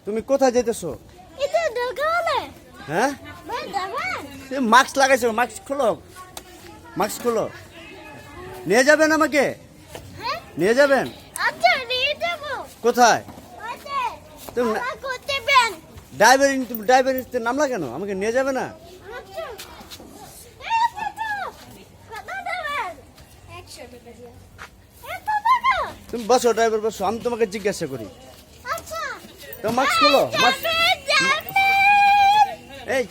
তুমি কোথায় যেতেছো? এটা দোকানে। হ্যাঁ, ভাই যাবেন? তুমি মাস্ক লাগাইছো, মাস্ক খোলো, মাস্ক খোলো। নিয়ে যাবেন আমাকে? হ্যাঁ? নিয়ে যাবেন? আচ্ছা নিয়ে যাবো। কোথায়? আচ্ছা। তুমি আমার করতে বেন। ড্রাইভারিতে নামলা কেন? আমাকে নিয়ে যাবে না? আচ্ছা। এই তো। কত দেবেন? 100 টাকা দিয়া। এত টাকা? তুমি বসো, ড্রাইভার বসো, আমি তোমাকে জিজ্ঞাসা করি। আচ্ছা। তো মাস্ক খোলো, মাস্ক। যাবেন। এই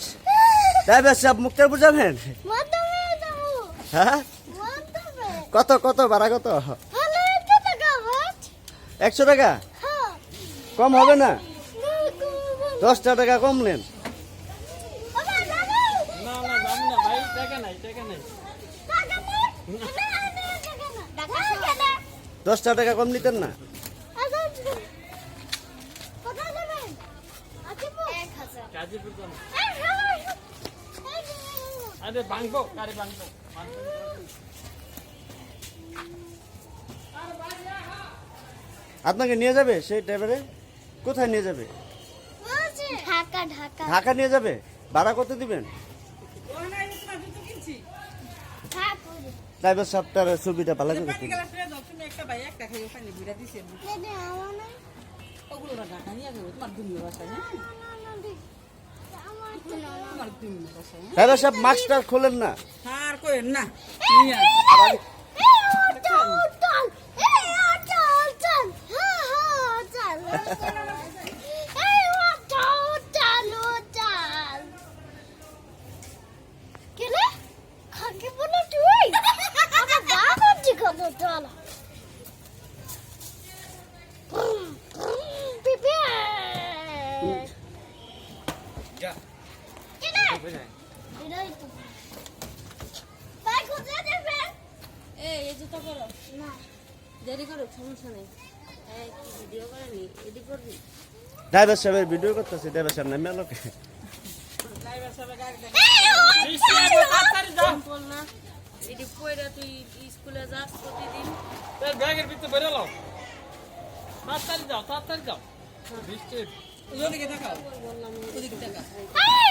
ড্রাইভার সাহেব মুক্তারপুর যাবেন? মাধ্যমে যাবো। হ্যাঁ, মাধ্যমে। কত ভাড়া কত? হ্যালো এত টাকা বাট? 100 টাকা হ্যাঁ। কম হবে না? না, কম। 10 টাকা কম নেন। বাবা যাবো। না না যাবো না ভাই, টাকা নাই টাকা নাই। টাকা নেই? না, না, টাকা না। টাকা না। 10 টাকা কম নিতেন না? আচ্ছা। কোথায় যাবেন? আজিপুর। 1000। গাজীপুর যাবো। এই হ্যালো। আরে ভাঙবো, গাড়ি ভাঙবো। আপনাকে নিয়ে যাবে সেই ড্রাইভারে? কোথায় নিয়ে যাবে? ঢাকা ঢাকা ঢাকা নিয়ে যাবে? ভাড়া কত দিবেন? ড্রাইভার সাহেবটার ছবিটা ভালো করে তুলুন। ড্রাইভার সাহেব মাস্কটা খোলেন না। আর কইেন না। এই জুতো করো না, দেরি করো সমস্যা নেই। এই কি ভিডিও করেনি, এডি করবি? ড্রাইভার সাহেবের ভিডিও করতেছে, ড্রাইভার সাহেব নামে লোকে। ড্রাইভার সাহেব গাড়ি দেখে। বৃষ্টি আইবো, তাড়াতাড়ি যাও। বল না, এডি কইরা তুই স্কুলে যাস প্রতিদিন। এই ব্যাগের ভিতরে বেরো লাও। তাড়াতাড়ি যাও, তাড়াতাড়ি যাও। বৃষ্টি ওদিকে তাকাও। বললাম ওদিকে তাকাও। Hey,